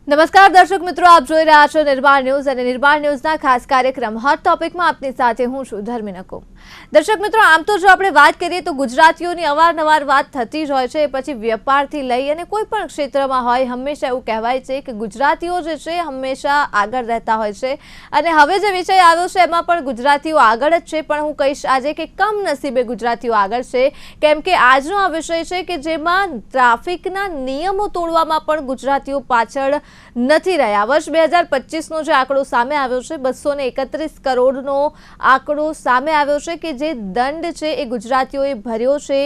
નમસ્કાર દર્શક મિત્રો, આપ જોઈ રહ્યા છો નિર્માણ ન્યૂઝ અને નિર્માણ ન્યૂઝના ખાસ કાર્યક્રમ હોટ ટોપિકમાં આપની સાથે હું છું ધર્મી નકુમ। દર્શક મિત્રો, આમ તો જો આપણે વાત કરીએ તો ગુજરાતીઓની અવારનવાર વાત થતી જ હોય છે, પછી વેપારથી લઈ અને કોઈ પણ ક્ષેત્રમાં હોય, હંમેશા એવું કહેવાય છે કે ગુજરાતીઓ જે છે હંમેશા આગળ રહેતા હોય છે। અને હવે જે વિષય આવ્યો છે એમાં પણ ગુજરાતીઓ આગળ જ છે, પણ હું કહીશ આજે કે કમનસીબે ગુજરાતીઓ આગળ છે, કેમ કે આજનો આ વિષય છે કે જેમાં ટ્રાફિકના નિયમો તોડવામાં પણ ગુજરાતીઓ પાછળ નથી રહ્યા। વર્ષ 2025નો જે આંકડો સામે આવ્યો છે, 231 કરોડનો આંકડો સામે આવ્યો છે કે જે દંડ છે એ ગુજરાતીઓએ ભર્યો છે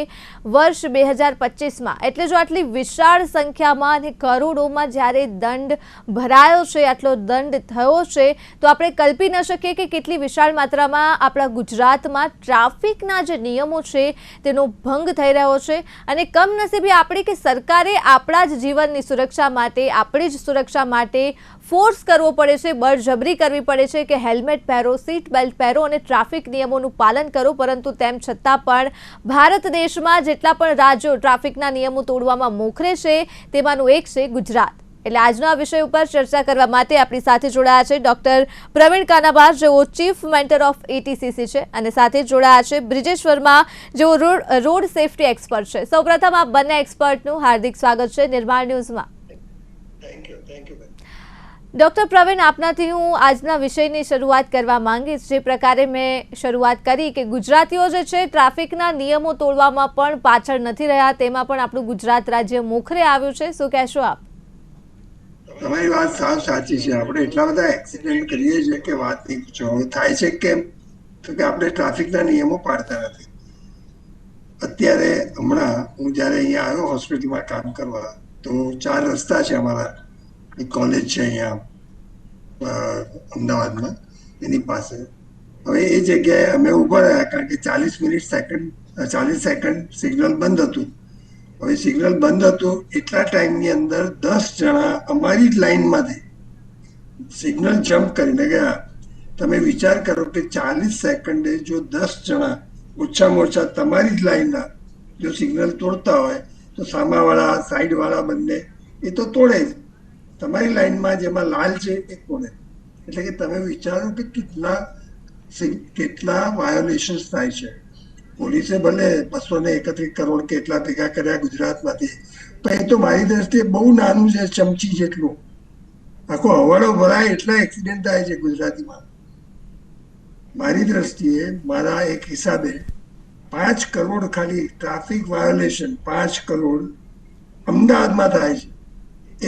વર્ષ 2025માં। એટલે જો આટલી વિશાળ સંખ્યામાં અને કરોડોમાં જ્યારે દંડ ભરાયો છે, આટલો દંડ થયો છે, તો આપણે કલ્પી ન શકીએ કે કેટલી વિશાળ માત્રામાં આપણા ગુજરાતમાં ટ્રાફિકના જે નિયમો છે તેનો ભંગ થઈ રહ્યો છે। અને કમનસીબે આપણી કે સરકારે આપણા જ જીવનની સુરક્ષા માટે, આપણી જ સુરક્ષા માટે ફોર્સ કરવો પડે છે, બળજબરી કરવી પડે છે કે હેલ્મેટ પહેરો, સીટ બેલ્ટ પહેરો અને ટ્રાફિક નિયમોનું પાલન કરો। પરંતુ તેમ છતાં પણ ભારત દેશમાં જેટલા પણ રાજ્યો ટ્રાફિકના નિયમો તોડવામાં મોખરે છે તેમાંનું એક છે ગુજરાત। એટલે આજના વિષય ઉપર ચર્ચા કરવા માટે આપણી સાથે જોડાયા છે ડોક્ટર પ્રવીણ કાનાબાર, જેઓ ચીફ મેન્ટર ઓફ ETCC છે, અને સાથે જોડાયા છે બ્રિજેશ વર્મા, જેઓ રોડ સેફટી એક્સપર્ટ છે। સૌપ્રથમ આ બંને એક્સપર્ટનું હાર્દિક સ્વાગત છે નિર્માણ ન્યૂઝમાં। ડોક્ટર પ્રવીણ, આપનાથી હું આજના વિષયની શરૂઆત કરવા માંગીશ। જે પ્રકારે મેં શરૂઆત કરી કે ગુજરાતીઓ જે છે ટ્રાફિકના નિયમો તોડવામાં પણ પાછળ નથી રહ્યા, તેમાં પણ આપણું ગુજરાત રાજ્ય મોખરે આવ્યું છે, શું કહેશો આપ? તમારી વાત સાવ સાચી છે। આપણે એટલા બધા એક્સિડન્ટ કરીએ છીએ કે વાત નહીં પૂછો। થાય છે કેમ તો કે આપણે ટ્રાફિકના નિયમો પાડતા નથી। અત્યારે હમણાં હું જ્યારે અહીંયા આવ્યો હોસ્પિટલમાં કામ કરવા, તો 4 રસ્તા છે અમારા, એક કોલેજ છે અહીંયા અમદાવાદમાં, એની પાસે। હવે એ જગ્યાએ અમે ઊભા રહ્યા, કારણ કે 40 સેકન્ડ સિગ્નલ બંધ હતું। હવે સિગ્નલ બંધ હતું એટલા ટાઈમની અંદર 10 જણા અમારી જ લાઈનમાંથી સિગ્નલ જમ્પ કરીને ગયા। તમે વિચાર કરો કે 40 સેકન્ડે જો 10 જણા ઓછામાં ઓછા તમારી જ લાઈનના જો સિગ્નલ તોડતા હોય, તો સામાવાળા, સાઈડવાળા બંને એ તો તોડે જ, તમારી લાઈનમાં જેમાં લાલ છે એ તોડે। એટલે કે તમે વિચારો કે કેટલા વાયોલેશન્સ થાય છે। પોલીસે ભલે 231 કરોડ કે એટલા ભેગા કર્યા ગુજરાતમાંથી, પણ એ તો મારી દ્રષ્ટિએ બહુ નાનું છે, ચમચી જેટલું। આખો હવાડો ભરાય એટલા એક્સિડન્ટ થાય છે ગુજરાતીમાં। મારી દ્રષ્ટિએ, મારા એક હિસાબે 5 કરોડ ખાલી ટ્રાફિક વાયોલેશન, 5 કરોડ અમદાવાદમાં થાય છે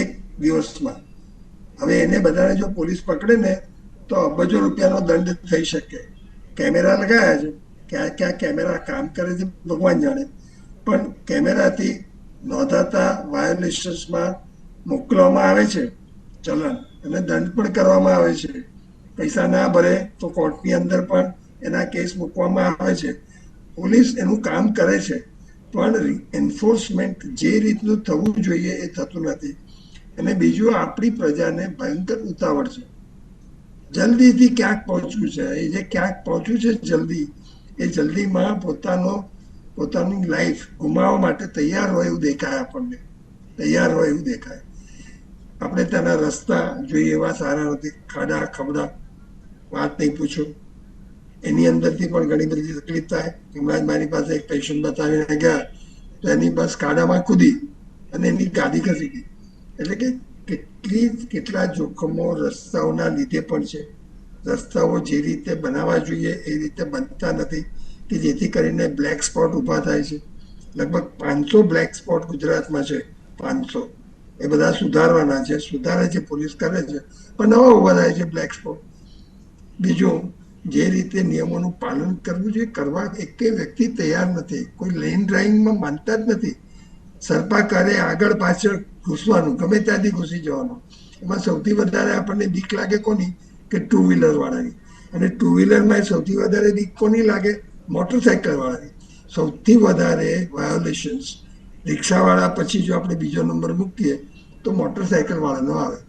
એક દિવસમાં। હવે એને બધાને જો પોલીસ પકડે ને તો અબજો રૂપિયાનો દંડ થઈ શકે। કેમેરા લગાવ્યા છે, ક્યાં ક્યાં કેમેરા કામ કરે છે ભગવાન જાણે, પણ કેમેરાથી નોંધાતા વાયોલેશન્સમાં મોકલવામાં આવે છે ચલણ, અને દંડ પણ કરવામાં આવે છે। પૈસા ના ભરે તો કોર્ટની અંદર પણ એના કેસ મૂકવામાં આવે છે। પોલીસ એનું કામ કરે છે, પણ એન્ફોર્સમેન્ટ જે રીતનું થવું જોઈએ એ થતું નથી। અને બીજું, આપણી પ્રજાને ભયંકર ઉતાવળ છે, જલ્દીથી ક્યાંક પહોંચવું છે। એ જે ક્યાંક પહોંચ્યું છે જલ્દી, એ જલ્દીમાં પોતાની લાઈફ ગુમાવવા માટે તૈયાર હોય એવું દેખાય, આપણને તૈયાર હોય એવું દેખાય। આપણે ત્યાંના રસ્તા જોઈએ એવા સારા નથી, ખાડા ખબડા વાત નહીં પૂછો। એની અંદરથી પણ ઘણી બધી તકલીફ થાય। હમણાં જ મારી પાસે એક પેશન્ટ બતાવીને ગયા, તો એની બસ ખાડામાં કૂદી અને એની ગાડી ખસી ગઈ। એટલે કે કેટલા જોખમો રસ્તાઓના લીધે પણ છે। રસ્તાઓ જે રીતે બનાવવા જોઈએ એ રીતે બનતા નથી, કે જેથી કરીને બ્લેક સ્પોટ ઊભા થાય છે। લગભગ 500 બ્લેક સ્પોટ ગુજરાતમાં છે, 500। એ બધા સુધારવાના છે, સુધારે છે, પોલીસ કરે છે, પણ નવા ઊભા થાય છે બ્લેક સ્પોટ। બીજું, જે રીતે નિયમોનું પાલન કરવું જોઈએ કરવા એકેય વ્યક્તિ તૈયાર નથી। કોઈ લેન ડ્રાઇવિંગમાં માનતા જ નથી। સર્પાકારે આગળ પાછળ ઘૂસવાનું, ગમે ત્યાંથી ઘૂસી જવાનું। એમાં સૌથી વધારે આપણને બીક લાગે કોની? કે 2 વ્હીલર વાળાની। અને 2 વ્હીલરમાં સૌથી વધારે બીક કોની લાગે? મોટરસાયકલ વાળાની। સૌથી વધારે વાયોલેશન્સ રિક્ષાવાળા પછી જો આપણે બીજો નંબર મૂકીએ તો મોટરસાયકલ વાળાનો આવે।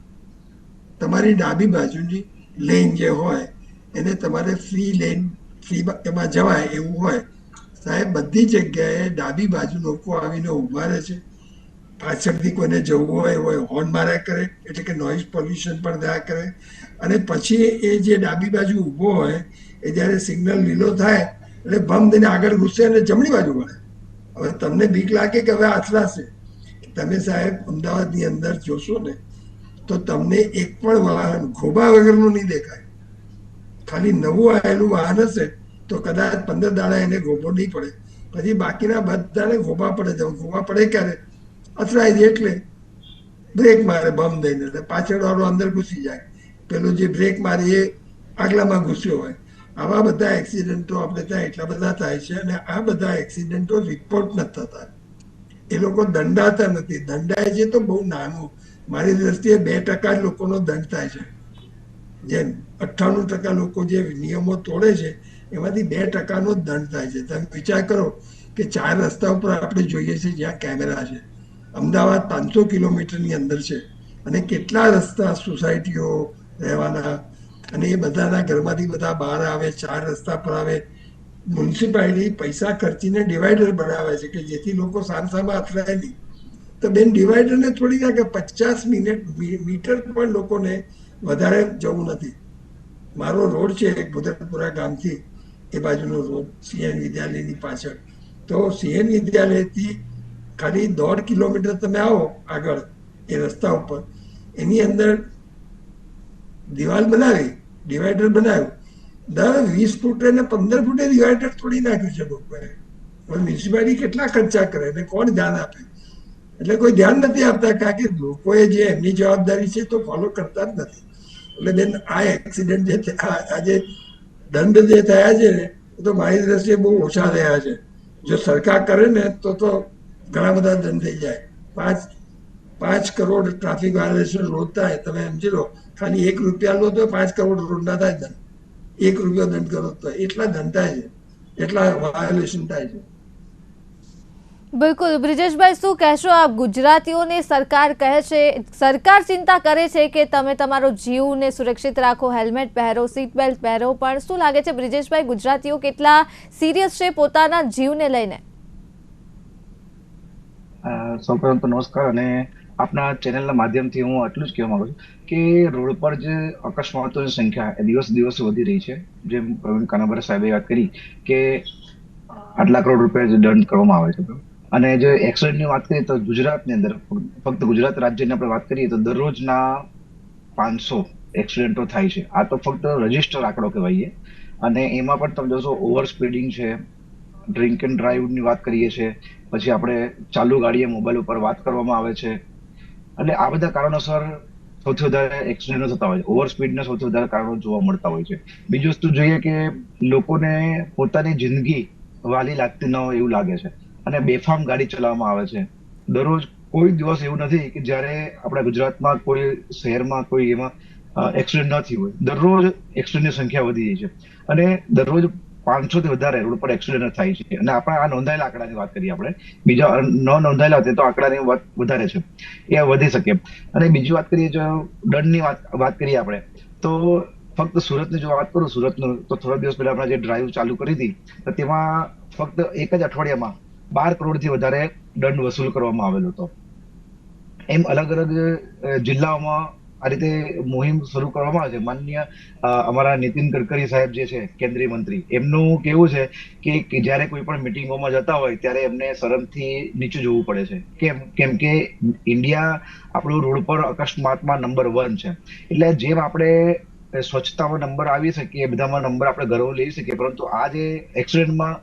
તમારી ડાબી બાજુની લેન જે હોય એને તમારે ફ્રી લેન, ફ્રી એમાં જવાય એવું હોય। સાહેબ, બધી જગ્યાએ ડાબી બાજુ લોકો આવીને ઊભા રહે છે। પાછળથી કોઈને જવું હોય હોર્ન માર્યા કરે, એટલે કે નોઇઝ પોલ્યુશન પણ થયા કરે. અને પછી એ જે ડાબી બાજુ ઊભો હોય એ જ્યારે સિગ્નલ લીલો થાય એટલે ભમ દઈને આગળ ઘૂસે અને જમણી બાજુ વળે. હવે તમને બીક લાગે કે હવે અથડાશે. તમે સાહેબ અમદાવાદની અંદર જોશો ને તો તમને એક પણ વાહન ખોબા વગરનું નહીં દેખાય. ખાલી નવું આવેલું વાહન હશે તો કદાચ 15 દાડા એને ખોબો નહીં પડે, પછી બાકીના બધાને ખોબા પડે છે. ખોબા પડે ક્યારે? અથડાય છે એટલે બ્રેક મારે બમ દઈને, એટલે પાછળ વાળો અંદર ઘૂસી જાય, પેલું જે બ્રેક મારે એ આગલામાં ઘૂસ્યો હોય. આવા બધા એક્સિડન્ટો આપણે ત્યાં એટલા બધા થાય છે, અને આ બધા એક્સિડન્ટો રિપોર્ટ નથી થતા. એ લોકો દંડાતા નથી. દંડાય છે તો બહુ નાનું, મારી દ્રષ્ટિએ 2% લોકોનો દંડ થાય છે. જેમ 98% લોકો જે નિયમો તોડે છે એમાંથી 2%નો જ દંડ થાય છે. તમે વિચાર કરો કે 4 રસ્તા ઉપર આપણે જોઈએ છીએ જ્યાં કેમેરા છે. અમદાવાદ 500 કિલોમીટરની અંદર છે, અને કેટલા રસ્તા સોસાયટીઓ રહેવાના, અને એ બધાના ઘરમાંથી બધા બહાર આવે, 4 રસ્તા પર આવે. મ્યુનિસિપાલિટી પૈસા ખર્ચીને ડિવાઈડર બનાવે છે કે જેથી લોકો સામસામા અથડાય નહીં. તો બેન ડિવાઈડરને થોડી ના કે 50 મીટર પણ લોકોને વધારે જવું નથી. મારો રોડ છે ભુદરપુરા ગામથી એ બાજુનો રોડ, સીએન વિદ્યાલયની પાછળ. તો સીએન વિદ્યાલયથી ખાલી 1.5 કિલોમીટર તમે આવો આગળ એ રસ્તા ઉપર, એની અંદર દિવાલ બનાવી, ડિવાઈડર બનાવ્યું. દર 20 ફૂટે ને 15 ફૂટે ડિવાઈડર તોડી નાખ્યું છે લોકોએ. મ્યુનિસિપાલિટી કેટલા ખર્ચા કરે ને કોણ ધ્યાન આપે? એટલે કોઈ ધ્યાન નથી આપતા, કારણ કે લોકોએ જે એમની જવાબદારી છે તો ફોલો કરતા જ નથી. એટલે બેન આ એક્સિડન્ટ જે આજે દંડ જે થયા છે ને એ તો મારી દ્રષ્ટિએ બહુ ઓછા થયા છે. જો સરકાર કરે ને તો ઘણા બધા દંડ થઈ જાય. 5 કરોડ ટ્રાફિક વાયોલેશન રોજ થાય. તમે સમજી લો, ખાલી 1 રૂપિયા લો તો 5 કરોડ રોજના થાય દંડ. 1 રૂપિયો દંડ કરો તો એટલા દંડ થાય છે, એટલા વાયોલેશન થાય છે. બિલકુલ બ્રિજેશભાઈ, શું કહેશો આપ? ગુજરાતીઓને સરકાર કહે છે, સરકાર ચિંતા કરે છે કે તમે તમારો જીવને સુરક્ષિત રાખો, હેલ્મેટ પહેરો, સીટ બેલ્ટ પહેરો, પણ શું લાગે છે બ્રિજેશભાઈ, ગુજરાતીઓ કેટલા સિરિયસ છે પોતાના જીવને લઈને? સૌપ્રથમ તો નમસ્કાર, અને આપના ચેનલના માધ્યમથી હું એટલું જ કહેવા માંગુ છું કે રોડ પર જે અકસ્માતોની સંખ્યા એ દિવસ દિવસે વધી રહી છે. જેમ પ્રવીણ કાનાભરા સાહેબે વાત કરી કે આટલા કરોડ રૂપિયા જે દંડ કરવામાં આવે છે, અને જે એક્સિડન્ટની વાત કરીએ તો ગુજરાતની અંદર, ફક્ત ગુજરાત રાજ્યની આપણે વાત કરીએ તો દરરોજના 500 એક્સિડન્ટો થાય છે. આ તો ફક્ત રજીસ્ટર આંકડો કહેવાય. અને એમાં પણ તમે જોશો ઓવર સ્પીડિંગ છે, ડ્રિંક એન્ડ ડ્રાઈવની વાત કરીએ છીએ, પછી આપણે ચાલુ ગાડીએ મોબાઈલ ઉપર વાત કરવામાં આવે છે. એટલે આ બધા કારણોસર સૌથી વધારે એક્સિડન્ટો થતા હોય છે. ઓવર સ્પીડના સૌથી વધારે કારણો જોવા મળતા હોય છે. બીજી વસ્તુ જોઈએ કે લોકોને પોતાની જિંદગી વાલી લાગતી ન હોય એવું લાગે છે, અને બેફામ ગાડી ચલાવવામાં આવે છે. દરરોજ કોઈ દિવસ એવું નથી કે જ્યારે આપણા ગુજરાતમાં કોઈ શહેરમાં કોઈ એમાં એક્સિડન્ટ ન થયું હોય. દરરોજ એક્સિડન્ટની સંખ્યા વધી જાય છે, અને દરરોજ 500 થી વધારે રોડ પર એક્સિડન્ટ થાય છે. અને આપણે આ નોંધાયેલા આંકડાની વાત કરીએ, આપણે બીજા ન નોંધાયેલા હોય તો આંકડાની વાત વધારે છે, એ વધી શકે. અને બીજી વાત કરીએ, જો દંડની વાત કરીએ આપણે, તો ફક્ત સુરતની જો વાત કરું, સુરતનું તો થોડા દિવસ પહેલા આપણે જે ડ્રાઈવ ચાલુ કરી હતી તો તેમાં ફક્ત એક જ અઠવાડિયામાં 12 કરોડથી વધારે દંડ વસૂલ કરવામાં આવેલો હતો. એમ અલગ અલગ જિલ્લાઓમાં આ રીતે મુહિમ શરૂ કરવામાં આવે છે. માનનીય અમારા નીતિન ગડકરી સાહેબ જે છે કેન્દ્રીય મંત્રી, એમનું કેવું છે કે જ્યારે કોઈ પણ મિટિંગોમાં જતા હોય ત્યારે એમને શરમથી નીચું જોવું પડે છે. કેમ કે ઇન્ડિયા આપણું રોડ પર અકસ્માતમાં નંબર 1 છે. એટલે જેમ આપણે સ્વચ્છતામાં નંબર આવી શકીએ, બધામાં નંબર આપણે ગૌરવ લઈ શકીએ, પરંતુ આ જે એક્સિડન્ટમાં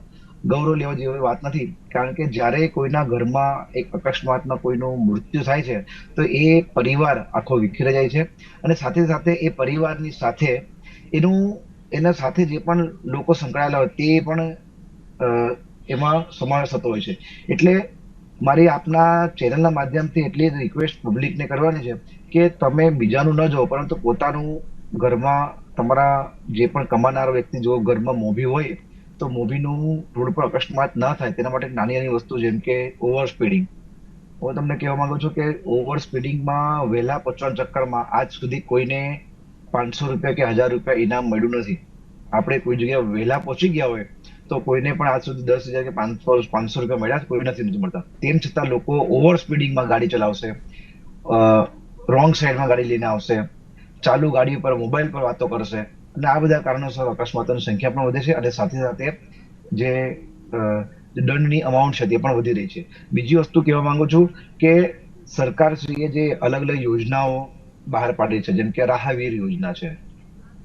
ગૌરવ લેવા જેવી વાત નથી. કારણ કે જ્યારે કોઈના ઘરમાં એક અકસ્માતમાં કોઈનું મૃત્યુ થાય છે તો એ પરિવાર આખો વિખેરાઈ જાય છે, અને સાથે સાથે એ પરિવારની સાથે એના સાથે જે પણ લોકો સંકળાયેલા હોય તે પણ એમાં સમાવેશ થતો હોય છે. એટલે મારી આપના ચેનલના માધ્યમથી એટલી રિક્વેસ્ટ પબ્લિકને કરવાની છે કે તમે બીજાનું ન જોવો, પરંતુ પોતાનું ઘરમાં તમારા જે પણ કમાનારો વ્યક્તિ જો ઘરમાં મોભી હોય તો મોભીનું રોડ પર અકસ્માત ના થાય તેના માટે નાની નાની વસ્તુ, જેમ કે ઓવર સ્પીડિંગ. હું તમને કહેવા માંગુ છું કે ઓવર સ્પીડિંગમાં વહેલા પહોંચવાના ચક્કરમાં આજ સુધી કોઈને 500 રૂપિયા કે 1000 રૂપિયા ઇનામ મળ્યું નથી. આપણે કોઈ જગ્યાએ વહેલા પહોંચી ગયા હોય તો કોઈને પણ આજ સુધી 10,000 કે 500 રૂપિયા મળ્યા કોઈ નથી મળતા. તેમ છતાં લોકો ઓવર સ્પીડિંગમાં ગાડી ચલાવશે, રોંગ સાઈડમાં ગાડી લઈને આવશે, ચાલુ ગાડી પર મોબાઈલ પર વાતો કરશે, અને આ બધા કારણોસર અકસ્માતોની સંખ્યા પણ વધે છે, અને સાથે સાથે જે દંડની અમાઉન્ટ છે તે પણ વધી રહી છે. બીજી વસ્તુ કહેવા માંગુ છું કે સરકારશ્રીએ જે અલગ અલગ યોજનાઓ બહાર પાડી છે, જેમ કે રાહવીર યોજના છે.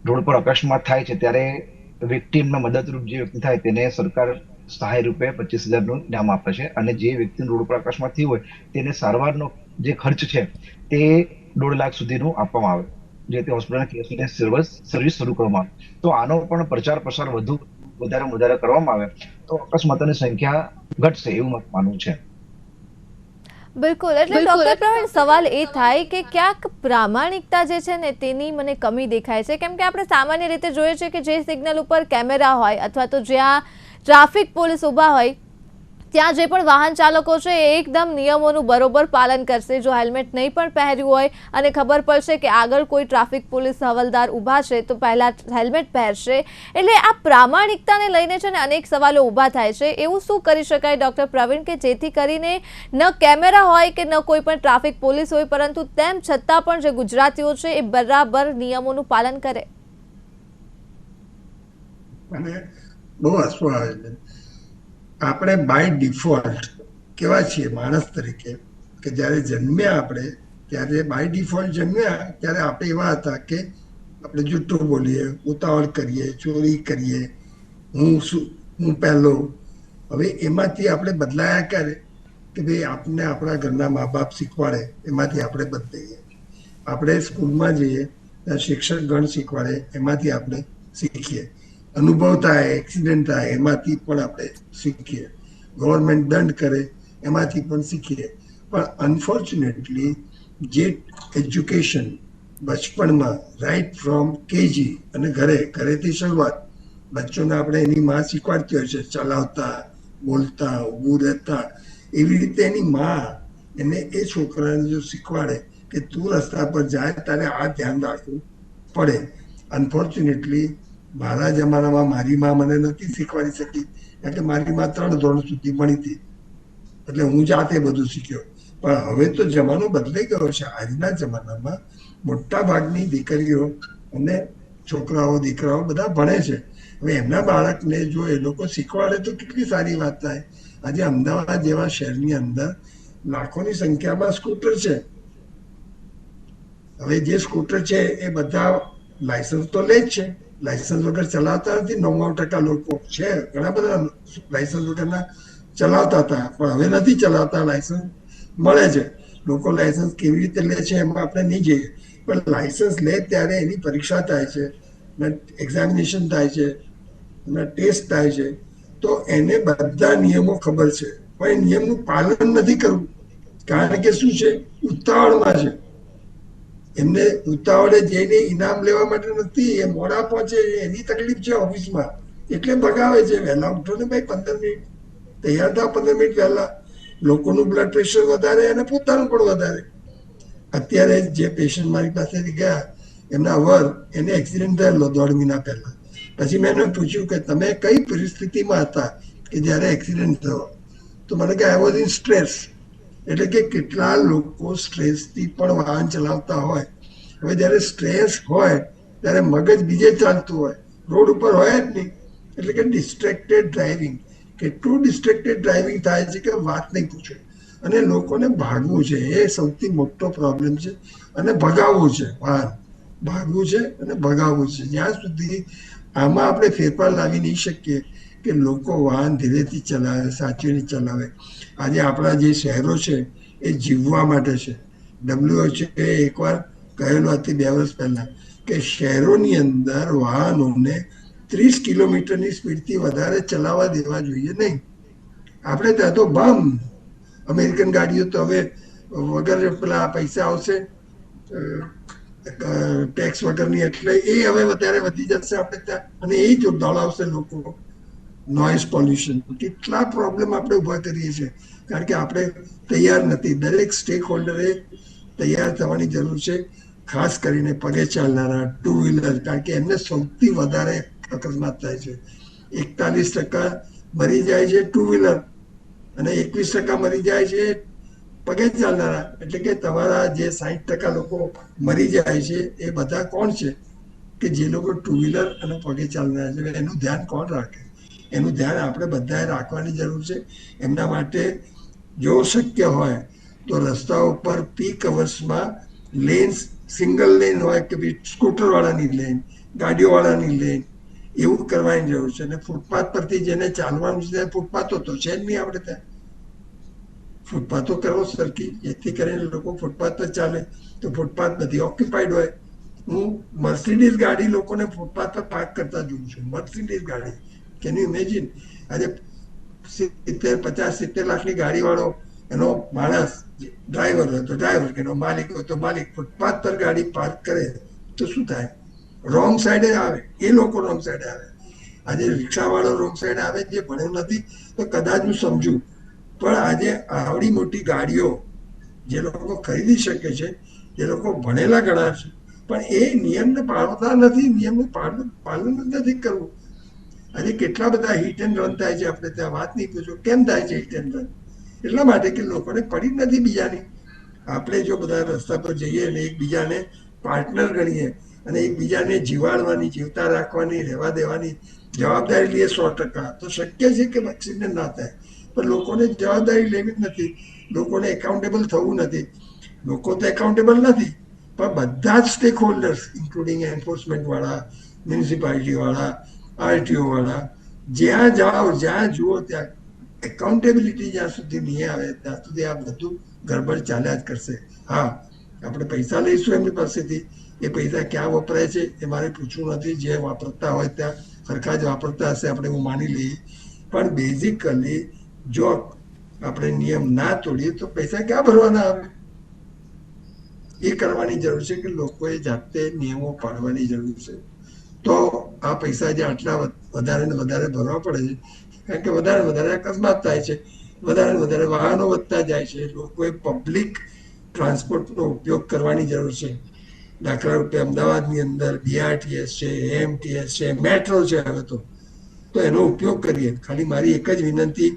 રોડ પર અકસ્માત થાય છે ત્યારે વિક્ટીમને મદદરૂપ જે વ્યક્તિ થાય તેને સરકાર સહાય રૂપે 25,000 નું ઇનામ આપે છે, અને જે વ્યક્તિ રોડ પર અકસ્માત થયું હોય તેને સારવારનો જે ખર્ચ છે તે 1.5 લાખ સુધીનું આપવામાં આવે, જે તે હોસ્પિટલના કેશલેસ સર્વિસ શરૂ કરવામાં આવે. તો આનો પણ પ્રચાર પ્રસાર વધારે કરવામાં આવે તો અકસ્માતોની સંખ્યા ઘટશે એવું મારું માનવું છે. બિલકુલ. એટલે ડોક્ટર પ્રવીણ, સવાલ એ થાય કે ક્યાંક પ્રામાણિકતા જે છે ને તેની મને કમી દેખાય છે, કેમ કે આપણે સામાન્ય રીતે જોઈએ છે કે જે સિગ્નલ ઉપર કેમેરા હોય અથવા તો જ્યાં ટ્રાફિક પોલીસ ઊભા હોય ત્યાં જે પણ વાહન ચાલકો છે એ એકદમ નિયમોનું બરોબર પાલન કરશે. જો હેલ્મેટ નહીં પણ પહેર્યું હોય અને ખબર પડશે કે આગળ કોઈ ટ્રાફિક પોલીસ હવલદાર ઊભા છે તો પહેલા હેલ્મેટ પહેરશે. એટલે આ પ્રામાણિકતાને લઈને છે ને અનેક સવાલો ઊભા થાય છે. એવું શું કરી શકાય ડોક્ટર પ્રવીણ કે જેથી કરીને ન કેમેરા હોય કે ન કોઈ પણ ટ્રાફિક પોલીસ હોય, પરંતુ તેમ છતાં પણ જે ગુજરાતીઓ છે એ બરાબર નિયમોનું પાલન કરે? અને બહુ હસવું આવે છે. આપણે બાય ડિફોલ્ટ કેવા છીએ માણસ તરીકે કે જ્યારે જન્મ્યા આપણે ત્યારે બાય ડિફોલ્ટ જન્મ્યા ત્યારે આપણે એવા હતા કે આપણે જૂઠું બોલીએ, ઉતાવળ કરીએ, ચોરી કરીએ, હું પહેલો. હવે એમાંથી આપણે બદલાયા કરે કે ભાઈ આપણે આપણા ઘરના મા બાપ શીખવાડે એમાંથી આપણે બદલાઈએ. આપણે સ્કૂલમાં જઈએ ત્યાં શિક્ષક ગણ શીખવાડે એમાંથી આપણે શીખીએ. અનુભવ થાય, એક્સિડન્ટ થાય એમાંથી પણ આપણે શીખીએ. ગવર્મેન્ટ દંડ કરે એમાંથી પણ શીખીએ. પણ અનફોર્ચ્યુનેટલી જે એજ્યુકેશન બચપણમાં રાઈટ ફ્રોમ કેજી અને ઘરેથી શરૂઆત બચ્ચોને આપણે એની માં શીખવાડતી હોય છે, ચલાવતા, બોલતા, ઊભું રહેતા. એવી રીતે એની માં એને એ છોકરાને જો શીખવાડે કે તું રસ્તા પર જાય તારે આ ધ્યાન રાખવું પડે. અનફોર્ચ્યુનેટલી મારા જમાનામાં મારી માં મને નથી શીખવાડી શકી, કારણ કે મારી માં 3 ધોરણ સુધી ભણી હતી, એટલે હું જાતે બધું શીખ્યો. પણ હવે તો જમાનો બદલાઈ ગયો છે. આજના જમાનામાં મોટા ભાગની દીકરીઓ અને છોકરાઓ દીકરાઓ બધા ભણે છે. હવે એમના બાળકને જો એ લોકો શીખવાડે તો કેટલી સારી વાત થાય. આજે અમદાવાદ જેવા શહેરની અંદર લાખોની સંખ્યામાં સ્કૂટર છે. હવે જે સ્કૂટર છે એ બધા લાયસન્સ તો લે જ છે, લાયસન્સ વગર ચલાવતા નથી. 99% લોકો છે, ઘણા બધા લાયસન્સ વગરના ચલાવતા હતા, પણ હવે નથી ચલાવતા. લાયસન્સ મળે છે. લોકો લાયસન્સ કેવી રીતે લે છે એમાં આપણે નહીં જઈએ, પણ લાયસન્સ લે ત્યારે એની પરીક્ષા થાય છે, એક્ઝામિનેશન થાય છે, ટેસ્ટ થાય છે. તો એને બધા નિયમો ખબર છે, પણ એ નિયમનું પાલન નથી કરવું. કારણ કે શું છે, ઉતાવળમાં છે. એમને ઉતાવળે જઈને ઇનામ લેવા માટે નથી, એ મોડા પહોંચે એની તકલીફ છે ઓફિસમાં, એટલે ભગાવે છે. વહેલા ઉઠો ને ભાઈ, 15 મિનિટ તૈયાર થાવ, 15 મિનિટ વહેલા. લોકોનું બ્લડ પ્રેશર વધારે અને પોતાનું પણ વધારે. અત્યારે જે પેશન્ટ મારી પાસેથી ગયા, એમના એને એક્સિડન્ટ થયેલો 1.5 મહિના પહેલા. પછી મેં એને પૂછ્યું કે તમે કઈ પરિસ્થિતિમાં હતા કે જ્યારે એક્સિડન્ટ થયો? તો મને કે આઈ વોઝ ઇન સ્ટ્રેસ. એટલે કે કેટલા લોકો સ્ટ્રેસથી પણ વાહન ચલાવતા હોય. હવે જ્યારે સ્ટ્રેસ હોય ત્યારે મગજ બીજે ચાલતું હોય, રોડ ઉપર હોય જ નહીં. એટલે કે ડિસ્ટ્રેક્ટેડ ડ્રાઇવિંગ. કેટલું ડિસ્ટ્રેક્ટેડ ડ્રાઇવિંગ થાય છે કે વાત નહીં પૂછો. અને લોકોને ભાગવું છે, એ સૌથી મોટો પ્રોબ્લેમ છે. અને ભગાવવું છે વાહન, ભાગવું છે અને ભગાવવું છે. જ્યાં સુધી આમાં આપણે ફેરફાર લાવી નહીં શકીએ કે લોકો વાહન ધીરેથી ચલાવે, સાચવીને ચલાવે. આજે આપણા જે શહેરો છે એ જીવવા માટે છે. WHO એકવાર કહેલું હતી 2 વર્ષ પહેલા કે શહેરોની અંદર વાહનોને 30 કિલોમીટરની સ્પીડથી વધારે ચલાવવા દેવા જોઈએ નહીં. આપણે ત્યાં તો બમ અમેરિકન ગાડીઓ તો હવે વગર પેલા પૈસા આવશે ટેક્સ વગરની, એટલે એ હવે વધારે વધી જશે આપણે ત્યાં, અને એ જ દોડાવશે લોકો. નોઇઝ પોલ્યુશન, કેટલા પ્રોબ્લેમ આપણે ઊભા કરીએ છીએ કારણ કે આપણે તૈયાર નથી. દરેક સ્ટેક હોલ્ડરે તૈયાર થવાની જરૂર છે, ખાસ કરીને પગે ચાલનારા, 2 વ્હીલર, કારણ કે એમને સૌથી વધારે અકસ્માત થાય છે. 41% મરી જાય છે ટુ વ્હીલર અને 21% મરી જાય છે પગે ચાલનારા. એટલે કે તમારા જે 60% લોકો મરી જાય છે એ બધા કોણ છે? કે જે લોકો ટુ વ્હીલર અને પગે ચાલનારા છે. એનું ધ્યાન કોણ રાખે? એનું ધ્યાન આપણે બધાએ રાખવાની જરૂર છે. એમના માટે જો શક્ય હોય તો રસ્તાઓ પર પીક અવર્સમાં લેન્સ સિંગલ લેન હોય કે સ્કૂટર વાળાની લેન, ગાડીઓ વાળાની લેન, એવું કરવાની જરૂર છે. અને ફૂટપાથ પરથી જેને ચાલવાનું છે ફૂટપાથો તો છે જ નહીં આપણે ત્યાં. ફૂટપાથો કરો સરખી, જેથી કરીને લોકો ફૂટપાથ પર ચાલે. તો ફૂટપાથ બધી ઓક્યુપાઈડ હોય. હું મર્સિડીઝ ગાડી લોકોને ફૂટપાથ પર પાર્ક કરતા જોઉં છું. મર્સિડીઝ ગાડી, કેન યુ ઇમેજિન? આજે 50-70 લાખની ગાડી વાળો એનો માણસ ડ્રાઈવર હોય તો ડ્રાઈવર, કે એનો માલિક હોય તો માલિક ફૂટપાથ પર ગાડી પાર્ક કરે તો શું થાય? રોંગ સાઈડે આવે, એ લોકો રોંગ સાઈડે આવે. આજે રિક્ષા વાળો રોંગ સાઈડે આવે, જે ભણ્યો નથી તો કદાચ હું સમજુ, પણ આજે આવડી મોટી ગાડીઓ જે લોકો ખરીદી શકે છે, જે લોકો ભણેલા ગણા છે, પણ એ નિયમને પાળતા નથી. નિયમનું પાલન જ નથી કરવું. આજે કેટલા બધા હિટ એન્ડ રન થાય છે, આપણે ત્યાં વાત નહીં પૂછો. કેમ થાય છે હિટ એન્ડ રન? એટલા માટે કે લોકોને પડી જ નથી બીજાની. આપણે જો બધા રસ્તા પર જઈએ અને એકબીજાને પાર્ટનર ગણીએ અને એકબીજાને જીવાડવાની, જીવતા રાખવાની, રહેવા દેવાની જવાબદારી લઈએ 100%, તો શક્ય છે કે એક્સિડન્ટ ના થાય. પણ લોકોને જવાબદારી લેવી જ નથી. લોકોને એકાઉન્ટેબલ થવું નથી. લોકો તો એકાઉન્ટેબલ નથી, પણ બધા જ સ્ટેક હોલ્ડર્સ ઇન્ક્લુડિંગ એન્ફોર્સમેન્ટ વાળા, મ્યુનિસિપાલિટી વાળા, આરટીઓ વાળા, જ્યાં જાઓ જ્યાં જુઓ ત્યાં એકાઉન્ટેબિલિટી જ્યાં સુધી નહીં આવે ત્યાં સુધી આ બધું ગડબડ ચાલ્યા જ કરશે. હા, આપણે પૈસા લઈશું એમની પાસેથી, એ પૈસા ક્યાં વપરાય છે એ મારે પૂછવું નથી. જે વાપરતા હોય ત્યાં સરખા જ વાપરતા હશે, આપણે હું માની લઈએ. પણ બેઝિકલી જો આપણે નિયમ ના તોડીએ તો પૈસા ક્યાં ભરવાના આવે? એ કરવાની જરૂર છે કે લોકોએ જાતે નિયમો પાડવાની જરૂર છે. તો આ પૈસા જે આટલા વધારે ને વધારે ભરવા પડે છે, કારણ કે વધારે વધારે અકસ્માત થાય છે, વધારે વધારે વાહનો વધતા જાય છે. લોકોએ પબ્લિક ટ્રાન્સપોર્ટનો ઉપયોગ કરવાની જરૂર છે. દાખલા રૂપે અમદાવાદની અંદર બીઆરટીએસ છે, એમટીએસ છે, મેટ્રો છે હવે તો એનો ઉપયોગ કરીએ. ખાલી મારી એક જ વિનંતી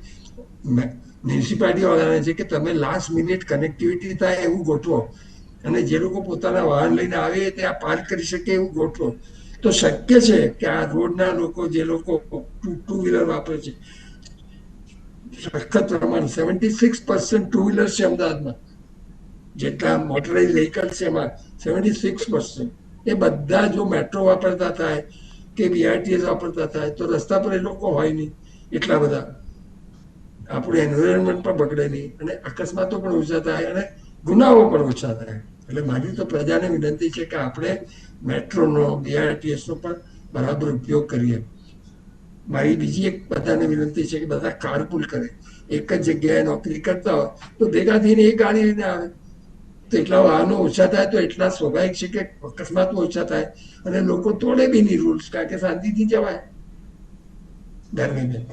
મ્યુનિસિપાલિટી વાળાને છે કે તમે લાસ્ટ મિનિટ કનેક્ટિવિટી થાય એવું ગોઠવો, અને જે લોકો પોતાના વાહન લઈને આવે ત્યાં પાર્ક કરી શકે એવું ગોઠવો. તો શક્ય છે કે આ રોડના લોકો, જે લોકો ટુ વ્હીલર વાપરે છે, સખત પ્રમાણ 76% ટુ વ્હીલર છે અમદાવાદમાં. જેટલા મોટરાઇઝ વ્હીકલ છે એમાં 76%. એ બધા જો મેટ્રો વાપરતા થાય કે બીઆરટીએસ વાપરતા થાય તો રસ્તા પર એ લોકો હોય નહીં એટલા બધા. આપણું એન્વાયરમેન્ટ પણ બગડે નહીં અને અકસ્માતો પણ ઓછા થાય અને ગુનાઓ પણ ઓછા થાય. એટલે મારી તો પ્રજાને વિનંતી છે કે આપણે મેટ્રોનો, બીઆરટીએસનો પણ બરાબર ઉપયોગ કરીએ. મારી બીજી એક બધાને વિનંતી છે કે બધા કારપુલ કરે. એક જ જગ્યાએ નોકરી કરતા હોય તો ભેગા થઈને એક ગાડી લઈને આવે તો એટલા વાહનો ઓછા થાય, તો એટલા સ્વાભાવિક છે કે અકસ્માતો ઓછા થાય અને લોકો તોડે બી નહીં રૂલ્સ, કારણ કે શાંતિથી જવાય. ધર્મેન્દ્ર,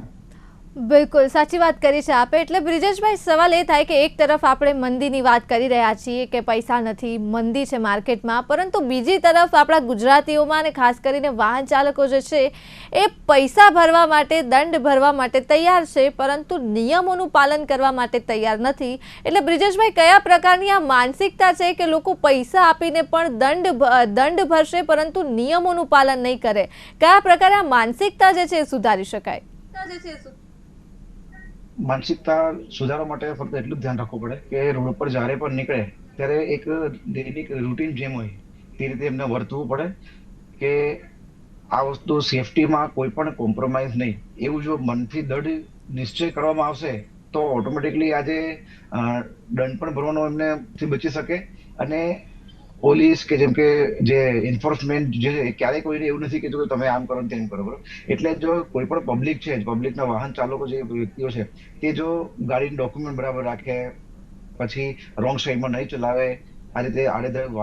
બિલકુલ સાચી વાત કરી છે આપે. એટલે બ્રિજેશભાઈ, સવાલ એ થાય કે એક તરફ આપણે મંદીની વાત કરી રહ્યા છીએ કે પૈસા નથી, મંદી છે માર્કેટમાં, પરંતુ બીજી તરફ આપણા ગુજરાતીઓમાં અને ખાસ કરીને વાહન ચાલકો જે છે એ પૈસા ભરવા માટે, દંડ ભરવા માટે તૈયાર છે, પરંતુ નિયમોનું પાલન કરવા માટે તૈયાર નથી. એટલે બ્રિજેશભાઈ, કયા પ્રકારની આ માનસિકતા છે કે લોકો પૈસા આપીને પણ દંડ ભરશે પરંતુ નિયમોનું પાલન નહીં કરે? કયા પ્રકારે આ માનસિકતા જે છે એ સુધારી શકાય? માનસિકતા સુધારવા માટે ફક્ત એટલું જ ધ્યાન રાખવું પડે કે રોડ પર જ્યારે પણ નીકળે ત્યારે એક દૈનિક રૂટીન જેમ હોય તે રીતે એમને વર્તવું પડે કે આ વસ્તુ સેફટીમાં કોઈ પણ કોમ્પ્રોમાઇઝ નહીં. એવું જો મનથી દૃઢ નિશ્ચય કરવામાં આવશે તો ઓટોમેટિકલી આજે દંડ પણ ભરવાનો એમને બચી શકે. અને પોલીસ કે જેમ કે જે એન્ફોર્સમેન્ટ જે ક્યારેય કોઈને એવું નથી કીધું કે તમે આમ કરો તેમ કરો, બરોબર? એટલે જો કોઈ પણ પબ્લિક છે, પબ્લિકના વાહન ચાલકો જે વ્યક્તિઓ છે, તે જો ગાડીનું ડોક્યુમેન્ટ બરાબર રાખે, પછી રોંગ સાઈડમાં નહીં ચલાવે, આ રીતે આડેધડ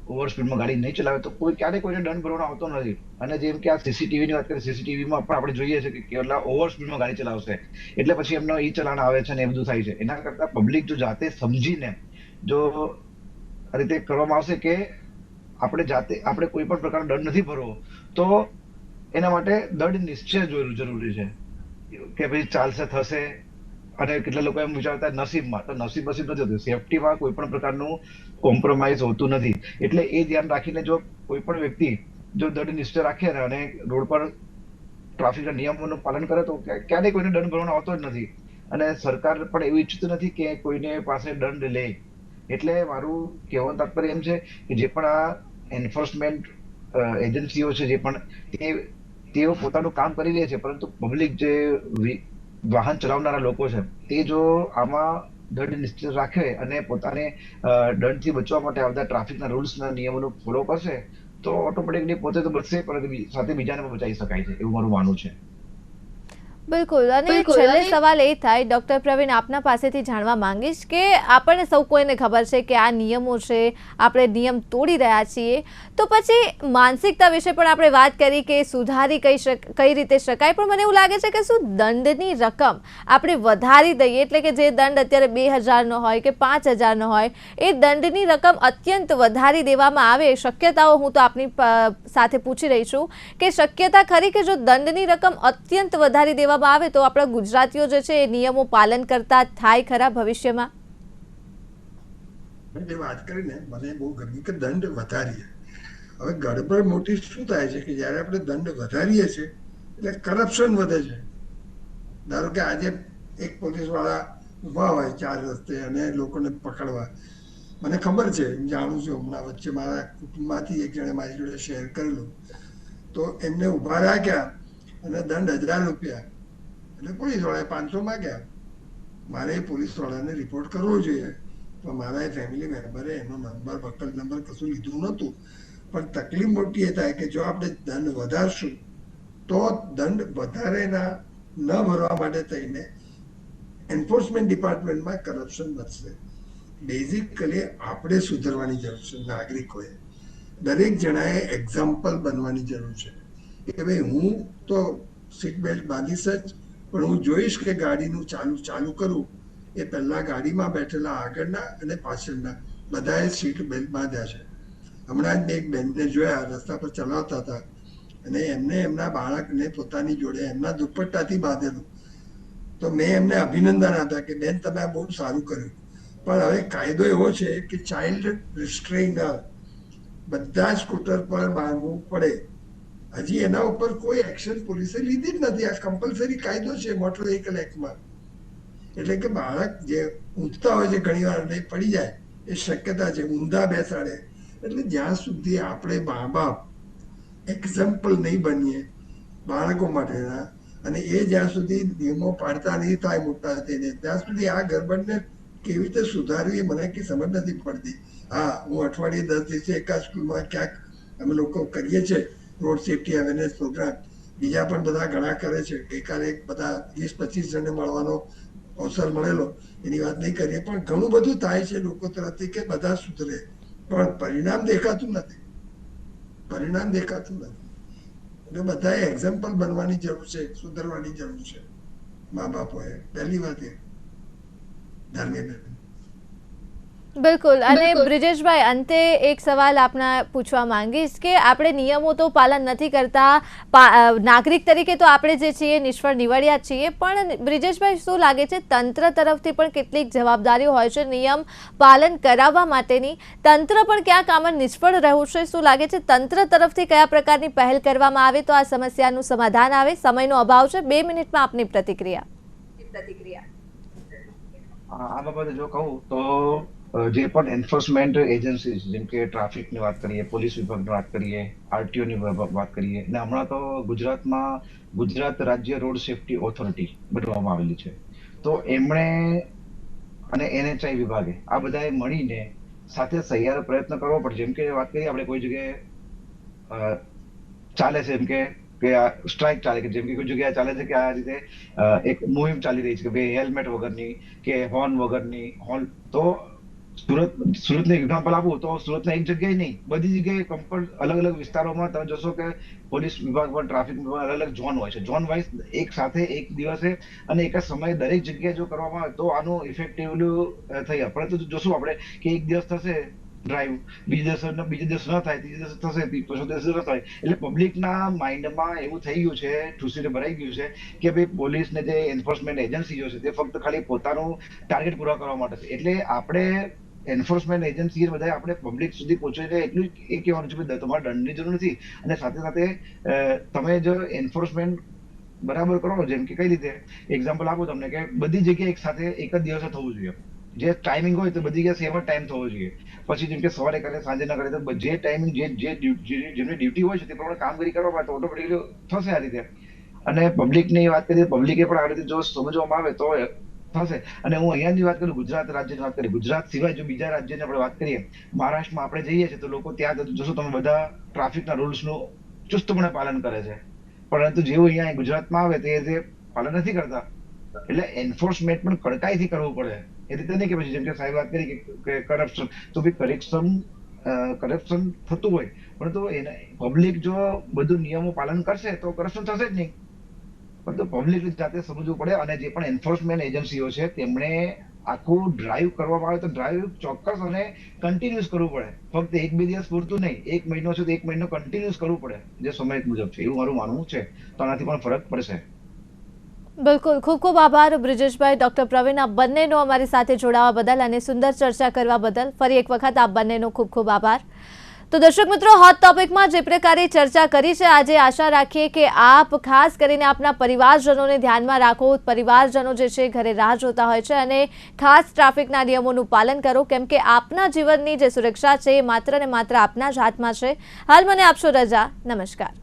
ઓવર સ્પીડમાં ગાડી નહીં ચલાવે, તો કોઈ ક્યારેય કોઈને દંડ ભરવાનો આવતો નથી. અને જેમ કે આ સીસીટીવીની વાત કરીએ, સીસીટીવીમાં પણ આપણે જોઈએ છે કે કેટલા ઓવર સ્પીડમાં ગાડી ચલાવશે, એટલે પછી એમનો ઈ ચલાણ આવે છે ને એ બધું થાય છે. એના કરતા પબ્લિક જો જાતે સમજીને જો આ રીતે કરવામાં આવશે કે આપણે કોઈ પણ પ્રકારનો દંડ નથી ભરવો, તો એના માટે દંડ નિશ્ચય જરૂરી છે કે ભાઈ ચાલશે થશે. અને કેટલા લોકો એમ વિચારતા નસીબમાં, તો નસીબ નથી હોતું. સેફટીમાં કોઈ પણ પ્રકારનું કોમ્પ્રોમાઇઝ હોતું નથી. એટલે એ ધ્યાન રાખીને જો કોઈ પણ વ્યક્તિ જો દંડ નિશ્ચય રાખે અને રોડ પર ટ્રાફિકના નિયમોનું પાલન કરે તો ક્યારેય કોઈને દંડ ભરવાનો આવતો જ નથી. અને સરકાર પણ એવું ઈચ્છતું નથી કે કોઈને પાસે દંડ લે. એટલે મારું કહેવાનું તાત્પર્ય એમ છે કે જે પણ આ એન્ફોર્સમેન્ટ એજન્સીઓ છે, જે પણ તેઓ પોતાનું કામ કરી રહી છે, પરંતુ પબ્લિક જે વાહન ચલાવનારા લોકો છે તે જો આમાં દંડ નિશ્ચિત રાખે અને પોતાને દંડથી બચવા માટે આવતા ટ્રાફિકના રૂલ્સના નિયમોનું ફોલો કરશે તો ઓટોમેટિકલી પોતે તો બચશે, પરંતુ સાથે બીજાને પણ બચાવી શકાય છે, એવું મારું માનવું છે. બિલકુલ. અને છેલ્લે સવાલ એ થાય, ડૉક્ટર પ્રવીણ, આપના પાસેથી જાણવા માંગીશ કે આપણને સૌ કોઈને ખબર છે કે આ નિયમો છે, આપણે નિયમ તોડી રહ્યા છીએ, તો પછી માનસિકતા વિશે પણ આપણે વાત કરી કે સુધારી કઈ રીતે શકાય, પણ મને એવું લાગે છે કે શું દંડની રકમ આપણે વધારી દઈએ, એટલે કે જે દંડ અત્યારે 2000નો હોય કે 5000નો હોય, એ દંડની રકમ અત્યંત વધારી દેવામાં આવે. શક્યતાઓ હું તો આપની સાથે પૂછી રહી છું કે શક્યતા ખરી કે જો દંડની રકમ અત્યંત વધારી દેવામાં આવે તો આપણા ગુજરાતીઓ જે છે એ નિયમો પાલન કરતા થાય ખરા ભવિષ્યમાં? જે વાત કરીને મને બહુ ગમ્યું કે દંડ વધારીએ. હવે ગડબડ મોટી શું થાય છે કે જ્યારે આપણે દંડ વધારીએ છીએ એટલે કરપ્શન વધે છે. ધારો કે આજે એક પોલીસ વાળા ઉભા હોય 4 રસ્તે અને લોકોને પકડવા, મને ખબર છે, જાણું છું, હમણાં વચ્ચે મારા કુટુંબમાંથી એક જણે મારી જોડે શેર કરેલું, તો એમને ઉભા રાખ્યા અને દંડ 1000 રૂપિયા, એટલે પોલીસ વાળાએ 500 માંગ્યા. મારે એ પોલીસ વાળાને રિપોર્ટ કરવો જોઈએ, તો મારા એ ફેમિલી મેમ્બરે એનો નંબર, બકલ નંબર કશું લીધું નહોતું. પણ તકલીફ મોટી એ થાય કે જો આપણે દંડ વધારશું તો દંડ વધારેના ન ભરવા માટે થઈને એન્ફોર્સમેન્ટ ડિપાર્ટમેન્ટમાં કરપ્શન વધશે. બેઝિકલી આપણે સુધરવાની જરૂર છે. નાગરિકોએ દરેક જણાએ એક્ઝામ્પલ બનવાની જરૂર છે કે ભાઈ હું તો સીટ બેલ્ટ બાંધીશ જ, પણ હું જોઈશ કે ગાડીનું ચાલુ કરું એ પહેલા ગાડીમાં બેઠેલા આગળના અને પાછળના બધાએ સીટ બેલ્ટ બાંધ્યા છે. હમણાં જ એક બેનને જોયા રસ્તા પર ચલાવતા હતા અને એમને એમના બાળકને પોતાની જોડે એમના દુપટ્ટાથી બાંધેલું. તો મેં એમને અભિનંદન આપ્યા કે બેન તમે આ બહુ સારું કર્યું. પણ હવે કાયદો એવો છે કે ચાઇલ્ડ રિસ્ટ્રેઇનર બધા સ્કૂટર પર બાંધવું પડે. હજી એના ઉપર કોઈ એક્શન પોલીસે લીધી જ નથી. આ કમ્પલસરી કાયદો છે મોટર વ્હીકલ એક્ટમાં. એટલે કે બાળક જે ઊંઘતા હોય છે ઘણી વાર નહીં પડી જાય એ શક્યતા છે, ઊંધા બેસાડે. એટલે જ્યાં સુધી આપણે મા બાપ એક્ઝામ્પલ નહીં બનીએ બાળકો માટેના, અને એ જ્યાં સુધી નિયમો પાડતા નહીં થાય મોટા થઈને, ત્યાં સુધી આ ગરબડને કેવી રીતે સુધારવી મને કંઈ સમજ નથી પડતી. હા, હું અઠવાડિયે 10 દિવસે એકાદ સ્કૂલમાં ક્યાંક અમે લોકો કરીએ છીએ રોડ સેફ્ટી અવેરનેસ પ્રોગ્રામ. બીજા પણ બધા ઘણા કરે છે. ગઈકાલે બધા 20-25 જણને મળવાનો અવસર મળેલો, એની વાત નહીં કરીએ, પણ ઘણું બધું થાય છે લોકો તરફથી કે બધા સુધરે, પણ પરિણામ દેખાતું નથી. એટલે બધાએ એક્ઝામ્પલ બનવાની જરૂર છે, સુધરવાની જરૂર છે મા બાપોએ. પહેલી વાત એ ધર્મેન્દ્ર. બિલકુલ. અને બ્રિજેશભાઈ, અંતે એક સવાલ આપના પૂછવા માંગીશ કે આપણે નિયમો તો પાલન નથી કરતા, નાગરિક તરીકે તો આપણે જે છીએ નિષ્ફળ નીવડ્યા છીએ, પણ બ્રિજેશભાઈ શું લાગે છે તંત્ર તરફથી પણ કેટલીક જવાબદારીઓ હોય છે નિયમ પાલન કરાવવા માટેની? તંત્ર પણ ક્યાંક આમાં નિષ્ફળ રહ્યું છે? શું લાગે છે તંત્ર તરફથી કયા પ્રકારની પહેલ કરવામાં આવે તો આ સમસ્યાનું સમાધાન આવે? સમયનો અભાવ છે, 2 મિનિટમાં આપની પ્રતિક્રિયા. આ બાબતે જો કહું તો જે પણ એન્ફોર્સમેન્ટ એજન્સી જેમ કે ટ્રાફિકની વાત કરીએ, પોલીસ વિભાગની વાત કરીએ, આરટીઓની વાત કરીએ, અને હમણાં તો ગુજરાતમાં ગુજરાત રાજ્ય રોડ સેફ્ટી ઓથોરિટી બનાવવામાં આવેલી છે. તો એમણે અને NHI વિભાગે આ બધાએ મળીને સાથે સહિયારો પ્રયત્ન કરવો પડે. જેમ કે વાત કરીએ આપણે કોઈ જગ્યાએ ચાલે છે, એમ કે આ સ્ટ્રાઇક ચાલે, કે જેમ કે કોઈ જગ્યાએ ચાલે છે કે આ રીતે એક મુહિમ ચાલી રહી છે કે ભાઈ હેલ્મેટ વગરની કે હોર્ન વગરની હોર્ન. તો સુરતનું એક્ઝામ્પલ આપું તો સુરતના એક જગ્યાએ નહીં, બધી જગ્યાએ અલગ અલગ વિસ્તારોમાં તમે જોશો કે પોલીસ વિભાગમાં, ટ્રાફિક વિભાગમાં અલગ અલગ ઝોન હોય છે. ઝોન વાઇઝ એક સાથે એક દિવસે અને એક જ સમયે દરેક જગ્યાએ જો કરવામાં આવે તો આનું ઇફેક્ટિવલી થઈ. પરંતુ જોશું આપણે કે એક દિવસ થશે ડ્રાઈવ, બીજે દિવસ ન થાય, ત્રીજે દિવસ થશે, ચોથો દિવસ ન થાય. એટલે પબ્લિકના માઇન્ડમાં એવું થઈ ગયું છે, ઠૂસીને ભરાઈ ગયું છે કે ભાઈ પોલીસ ને જે એન્ફોર્સમેન્ટ એજન્સીઓ છે તે ફક્ત ખાલી પોતાનું ટાર્ગેટ પૂરા કરવા માટે છે. એટલે આપણે એન્ફોર્સમેન્ટ એજન્સી બધા આપણે પબ્લિક સુધી પહોંચીને એટલું જ એ કહેવાનું છે કે તમારે દંડની જરૂર નથી, અને સાથે સાથે તમે જો એન્ફોર્સમેન્ટ બરાબર કરો, જેમ કે કઈ રીતે એક્ઝામ્પલ આપું તમને કે બધી જગ્યાએ એક સાથે એક જ દિવસે થવું જોઈએ. જે ટાઈમિંગ હોય તો બધી જગ્યાએ સેમ જ ટાઈમ થવો જોઈએ. પછી જેમ કે સવારે કરે સાંજે ના કરે, તો જે ટાઈમિંગ જેમની ડ્યુટી હોય છે તે પ્રમાણે કામગીરી કરવામાં તો ઓટોમેટિકલી થશે આ રીતે. અને પબ્લિકની વાત કરીએ, પબ્લિકે પણ આ રીતે જો સમજવામાં આવે તો થશે. અને હું અહીંયાની વાત કરું, ગુજરાત રાજ્યની વાત કરીએ, ગુજરાત સિવાય જો બીજા રાજ્યની આપણે વાત કરીએ, મહારાષ્ટ્રમાં આપણે જઈએ છીએ તો લોકો ત્યાં જોશો તમે બધા ટ્રાફિકના રૂલ્સનું ચુસ્તપણે પાલન કરે છે, પરંતુ જેવું અહીંયા ગુજરાતમાં આવે તે પાલન નથી કરતા. એટલે એન્ફોર્સમેન્ટ પણ કડકાઈથી કરવું પડે. એ રીતે નહીં કે પછી જેમ કે સાહેબ વાત કરી કે કરપ્શન, તો ભાઈ કરપ્શન થતું હોય, પરંતુ એને પબ્લિક જો બધું નિયમો પાલન કરશે તો કરપ્શન થશે જ નહીં. પરંતુ પબ્લિક જાતે સમજવું પડે. અને જે પણ એન્ફોર્સમેન્ટ એજન્સીઓ છે તેમણે આખું ડ્રાઈવ કરવામાં આવે તો ડ્રાઈવ ચોક્કસ અને કન્ટિન્યુઅસ કરવું પડે. ફક્ત 1-2 દિવસ પૂરતું નહીં, 1 મહિનો છે તો 1 મહિનો કન્ટિન્યુઅસ કરવું પડે, જે સમય મુજબ છે, એવું મારું માનવું છે. તો આનાથી પણ ફરક પડશે. બિલકુલ, ખૂબ ખૂબ આભાર બ્રિજેશભાઈ, ડોક્ટર પ્રવીણ, આપ બંનેનો અમારી સાથે જોડાવા બદલ અને સુંદર ચર્ચા કરવા બદલ ફરી એક વખત આપ બંનેનો ખૂબ ખૂબ આભાર. તો દર્શક મિત્રો, હોટ ટોપિકમાં જે પ્રકારે ચર્ચા કરી છે આજે, આશા રાખીએ કે આપ ખાસ કરીને આપના પરિવારજનોને ધ્યાનમાં રાખો. પરિવારજનો જે છે ઘરે રાહ જોતા હોય છે, અને ખાસ ટ્રાફિકના નિયમોનું પાલન કરો, કેમ કે આપના જીવનની જે સુરક્ષા છે એ માત્ર ને માત્ર આપના જ હાથમાં છે. હાલ મને આપશો રજા. નમસ્કાર.